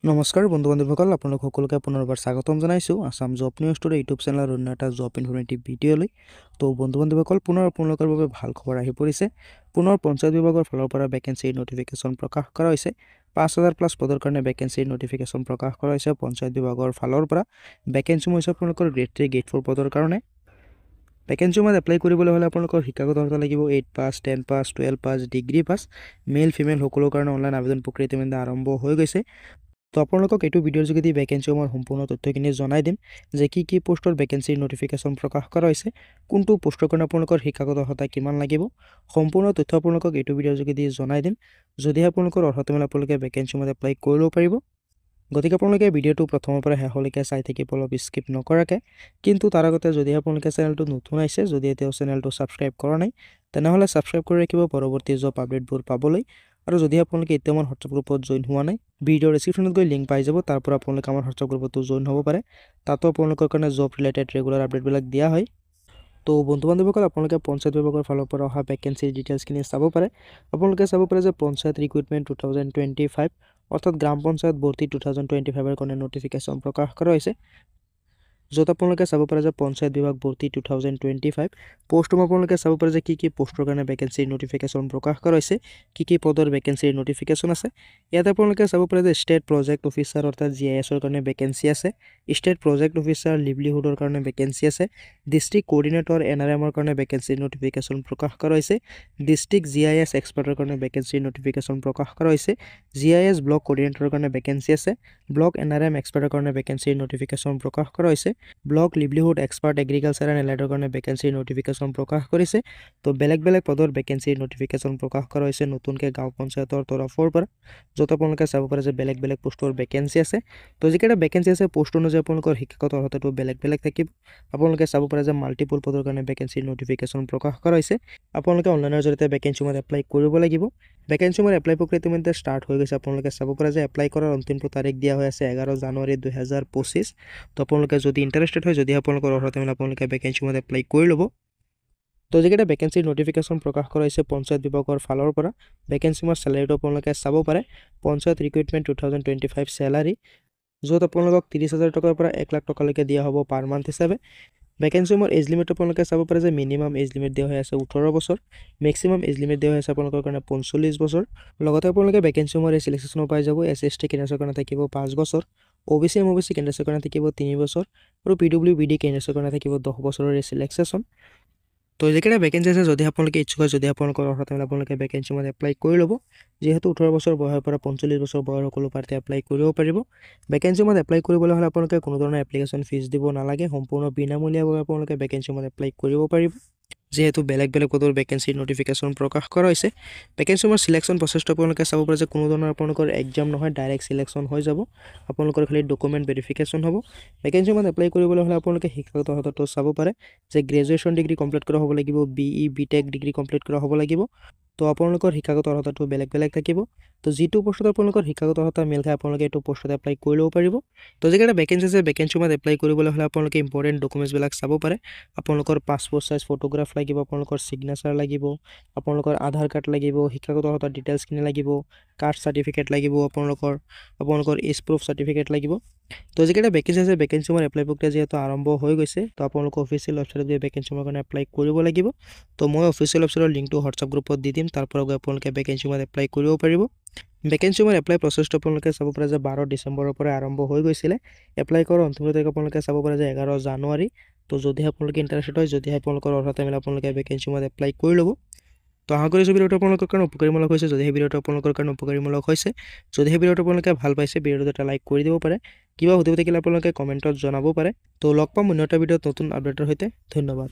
নমস্কাৰ বন্ধু বান্ধৱীসকল আপোনালোক সকলোকে পুনৰবাৰ স্বাগতম জনাইছোঁ আসাম জব নিউজটোৰ ইউটিউব চেনেলৰ অন্য এটা জব ইনফৰমেটিভ ভিডিঅ'লৈ। তো বন্ধু বান্ধৱীসকল পুনৰ আপোনালোকৰ বাবে ভাল খবৰ আহি পৰিছে। পুনৰ পঞ্চায়ত বিভাগৰ ফালৰ পৰা ভেকেঞ্চিৰ নটিফিকেশ্যন প্ৰকাশ কৰা হৈছে। ৫,০০০+ পদৰ কাৰণে ভেকেঞ্চিৰ নটিফিকেশ্যন প্ৰকাশ কৰা হৈছে পঞ্চায়ত বিভাগৰ ফালৰ পৰা। ভেকেঞ্চি হৈছে আপোনালোকৰ গ্ৰেড 3 গ্ৰেড 4 পদৰ কাৰণে। ভেকেঞ্চিত এপ্লাই কৰিবলৈ হ'লে আপোনালোকৰ শিক্ষাগত অৰ্হতা লাগিব 8 পাছ 10 পাছ 12 pass degree pass. Male female সকলৰ কাৰণে অনলাইন আবেদন প্ৰক্ৰিয়া ইতিমধ্যে আৰম্ভ হৈ গৈছে। তো আপোনালোকক এইটো ভিডিঅ'ৰ যোগেদি ভেকেঞ্চিৰ সম্পূৰ্ণ তথ্যখিনি জনাই দিম যে কি পোষ্টৰ ভেকেঞ্চিৰ নটিফিকেশ্যন প্ৰকাশ কৰা হৈছে, কোনটো পোষ্টৰ কাৰণে আপোনালোকৰ শিক্ষাগত অৰ্হতা কিমান লাগিব, সম্পূৰ্ণ তথ্য আপোনালোকক এইটো ভিডিঅ'ৰ যোগেদি জনাই দিম। যদি আপোনালোকৰ অৰ্হতা মিলে আপোনালোকে ভেকেঞ্চিত এপ্লাই কৰি ল'ব পাৰিব। গতিকে আপোনালোকে ভিডিঅ'টো প্ৰথমৰ পৰা শেষলৈকে চাই থাকিব, অলপ স্কিপ নকৰাকৈ। কিন্তু তাৰ আগতে যদি আপোনালোকে চেনেলটো নতুন আহিছে, যদি এতিয়াও চেনেলটো ছাবস্ক্ৰাইব কৰা নাই, তেনেহ'লে ছাবস্ক্ৰাইব কৰি ৰাখিব পৰৱৰ্তী জব আপডেটবোৰ পাবলৈ। আৰু যদি আপোনালোকে এতিয়া আমাৰ হোৱাটছআপ গ্ৰুপত জইন হোৱা নাই, ভিডিঅ'ৰ ডেছক্ৰিপশ্যনত গৈ লিংক পাই যাব, তাৰ পৰা আপোনালোকে আমাৰ হোৱাটছআপ গ্ৰুপতো জইন হ'ব পাৰে। তাতো আপোনালোকৰ কাৰণে জব ৰিলেটেড ৰেগুলাৰ আপডেটবিলাক দিয়া হয়। তো বন্ধু বান্ধৱীসকল আপোনালোকে পঞ্চায়ত বিভাগৰ ফালৰ পৰা অহা ভেকেঞ্চিৰ ডিটেইলছখিনি চাব পাৰে। আপোনালোকে চাব পাৰে যে পঞ্চায়ত ৰিক্ৰুটমেণ্ট 2025 অৰ্থাৎ গ্ৰাম পঞ্চায়ত ভৰ্তি 2025ৰ কাৰণে নটিফিকেশ্যন প্ৰকাশ কৰা হৈছে। য'ত আপোনালোকে চাব পাৰে যে পঞ্চায়ত বিভাগ ভৰ্তি 2025 পোষ্টটো আপোনালোকে চাব পাৰে যে কি পোষ্টৰ কাৰণে ভেকেঞ্চিৰ নটিফিকেশ্যন প্ৰকাশ কৰা হৈছে, কি পদৰ ভেকেঞ্চিৰ নটিফিকেশ্যন আছে। ইয়াত আপোনালোকে চাব পাৰে যে ষ্টেট প্ৰজেক্ট অফিচাৰ অৰ্থাৎ GISৰ কাৰণে ভেকেঞ্চি আছে, ষ্টেট প্ৰজেক্ট অফিচাৰ লিভলিহুডৰ কাৰণে ভেকেঞ্চি আছে, ডিষ্ট্ৰিক্ট কোঅৰ্ডিনেটৰ NRMৰ কাৰণে ভেকেঞ্চিৰ নটিফিকেশ্যন প্ৰকাশ কৰা হৈছে, ডিষ্ট্ৰিক্ট GIS এক্সপাৰ্টৰ কাৰণে ভেকেঞ্চিৰ নটিফিকেশ্যন প্ৰকাশ কৰা হৈছে, GIS ব্লক কোঅৰ্ডিনেটৰৰ কাৰণে ভেকেঞ্চি আছে, ব্লক NRM এক্সপাৰ্টৰ কাৰণে ভেকেঞ্চিৰ নটিফিকেশ্যন প্ৰকাশ কৰা হৈছে, block livelihood expert agriculture and এলাইডৰ কাৰণে ভেকেঞ্চিৰ নটিফিকেশ্যন প্ৰকাশ কৰিছে। তো বেলেগ পদৰ ভেকেঞ্চিৰ নটিফিকেশ্যন প্ৰকাশ কৰা হৈছে নতুনকৈ গাঁও পঞ্চায়তৰ তৰফৰ পৰা, য'ত আপোনালোকে চাব পাৰে যে বেলেগ পোষ্টৰ ভেকেঞ্চি আছে। তো যিকেইটা ভেকেঞ্চি আছে পোষ্ট অনুযায়ী আপোনালোকৰ শিক্ষাগত অৰ্হতাটো বেলেগ থাকিব। আপোনালোকে চাব পাৰে যে মাল্টিপল পদৰ কাৰণে ভেকেঞ্চিৰ নটিফিকেশ্যন প্ৰকাশ কৰা হৈছে। আপোনালোকে অনলাইনৰ জৰিয়তে ভেকেঞ্চিত এপ্লাই কৰিব লাগিব। ভেকেঞ্চিত এপ্লাই প্ৰক্ৰিয়া ইতিমধ্যে ষ্টাৰ্ট হৈ গৈছে। আপোনালোকে চাব পাৰে যে এপ্লাই কৰাৰ অন্তিম তাৰিখ দিয়া হৈ আছে 11 জানুৱাৰী 2025। তো আপোনালোকে যদি ইণ্টাৰেষ্টেড হয়, যদি আপোনালোকৰ অৰ্হতা মিলে আপোনালোকে ভেকেঞ্চিত এপ্লাই কৰি ল'ব। তো যিকেইটা ভেকেঞ্চিৰ নটিফিকেশ্যন প্ৰকাশ কৰা হৈছে পঞ্চায়ত বিভাগৰ ফালৰ পৰা, ভেকেঞ্চিৰ চেলাৰীটো আপোনালোকে চাব পাৰে। পঞ্চায়ত ৰিক্ৰুটমেণ্ট 2025 চেলাৰী, য'ত আপোনালোকক 30,000 টকাৰ পৰা 1 লাখ টকালৈকে দিয়া হ'ব পাৰ মান্থ হিচাপে। ভেকেঞ্চিৰ এজ লিমিট আপোনালোকে চাব পাৰে যে মিনিমাম এজ লিমিট দিয়া হৈ আছে 18 বছৰ, মেক্সিমাম এজ লিমিট দিয়া হৈ আছে আপোনালোকৰ কাৰণে 45 বছৰ। লগতে আপোনালোকে ভেকেঞ্চিৰ চিলেকশ্যনো পাই যাব। SC/ST কেণ্ডেডেটৰ কাৰণে থাকিব 5 বছৰ, OBC MOBC কেণ্ডেডেটৰ কাৰণে থাকিব 3 বছৰ, আৰু PWBD কেণ্ডেডেটৰ কাৰণে থাকিব 10 বছৰৰ চিলেকশ্যন। তো যিকেইটা ভেকেঞ্চি আছে, যদি আপোনালোকে ইচ্ছুক হয়, যদি আপোনালোকৰ অৰ্হতা মিলে আপোনালোকে ভেকেঞ্চিত এপ্লাই কৰি ল'ব। যিহেতু 18 বছৰ বয়সৰ পৰা 45 বছৰ বয়সৰ সকলো প্ৰাৰ্থী এপ্লাই কৰিব পাৰিব। ভেকেঞ্চিত এপ্লাই কৰিবলৈ হ'লে আপোনালোকে কোনো ধৰণৰ এপ্লিকেশ্যন ফিজ দিব নালাগে, সম্পূৰ্ণ বিনামূলীয়াভাৱে আপোনালোকে ভেকেঞ্চিত এপ্লাই কৰিব পাৰিব। যিহেতু বেলেগ পদৰ ভেকেঞ্চিৰ নটিফিকেশ্যন প্ৰকাশ কৰা হৈছে। ভেকেঞ্চিৰ চিলেকশ্যন প্ৰচেছটো আপোনালোকে চাব পাৰে যে কোনো ধৰণৰ আপোনালোকৰ এক্সাম নহয়, ডাইৰেক্ট চিলেকশ্যন হৈ যাব। আপোনালোকৰ খালি ডকুমেণ্ট ভেৰিফিকেশ্যন হ'ব। ভেকেঞ্চিত এপ্লাই কৰিবলৈ হ'লে আপোনালোকে শিক্ষাগত অৰ্হতাটো চাব পাৰে যে গ্ৰেজুৱেশ্যন ডিগ্ৰী কমপ্লিট কৰা হ'ব লাগিব, BE BTech ডিগ্ৰী কমপ্লিট কৰা হ'ব লাগিব। তো আপোনালোকৰ শিক্ষাগত অৰ্হতাটো বেলেগ থাকিব। তো যিটো পোষ্টত আপোনালোকৰ শিক্ষাগত অৰ্হতা মিল খায় আপোনালোকে এইটো পোষ্টত এপ্লাই কৰি ল'ব পাৰিব। তো যিকেইটা ভেকেঞ্চি আছে, ভেকেঞ্চিত এপ্লাই কৰিবলৈ হ'লে আপোনালোকে ইম্পৰ্টেণ্ট ডকুমেণ্টছবিলাক চাব পাৰে। আপোনালোকৰ পাছপোৰ্ট চাইজ ফটোগ্ৰাফ লাগিব, আপোনালোকৰ ছিগনেচাৰ লাগিব, আপোনালোকৰ আধাৰ কাৰ্ড লাগিব, শিক্ষাগত অৰ্হতাৰ ডিটেইলছখিনি লাগিব, কাষ্ট চাৰ্টিফিকেট লাগিব, আপোনালোকৰ এজ প্ৰুফ চাৰ্টিফিকেট লাগিব। তো যিকেইটা ভেকেঞ্চি আছে, ভেকেঞ্চিৰ এপ্লাই প্ৰক্ৰিয়া যিহেতু আৰম্ভ হৈ গৈছে, তো আপোনালোকৰ অফিচিয়েল ৱেবছাইটত গৈ ভেকেঞ্চিৰ কাৰণে এপ্লাই কৰিব লাগিব। তো মই অফিচিয়েল ৱেবছাইটৰ লিংকটো হোৱাটছআপ গ্ৰুপত দি দিম, তাৰ পৰা গৈ আপোনালোকে ভেকেঞ্চিৰ এপ্লাই কৰিব পাৰিব। ভেকেঞ্চিৰ এপ্লাই প্ৰচেছটো আপোনালোকে চাব পাৰে যে 12 ডিচেম্বৰৰ পৰা আৰম্ভ হৈ গৈছিলে। এপ্লাই কৰাৰ অন্তিম তাৰিখ আপোনালোকে চাব পাৰে যে 11 জানুৱাৰী। তো যদি আপোনালোকে ইণ্টাৰেষ্টেড হয়, যদি আপোনালোকৰ অৰ্হতা মিলে আপোনালোকে ভেকেঞ্চিৰ এপ্লাই কৰি ল'ব। তো আশা কৰিছোঁ ভিডিঅ'টো আপোনালোকৰ কাৰণে উপকাৰীমূলক হৈছে। যদি সেই ভিডিঅ'টো আপোনালোকৰ কাৰণে উপকাৰীমূলক হৈছে, যদি সেই ভিডিঅ'টো আপোনালোকে ভাল পাইছে, ভিডিঅ'টো এটা লাইক কৰি দিব পাৰে। কিবা সুধিব থাকিলে আপোনালোকে কমেণ্টত জনাব পাৰে। তো লগ পাম অন্য এটা ভিডিঅ'ত নতুন আপডেটৰ সৈতে। ধন্যবাদ।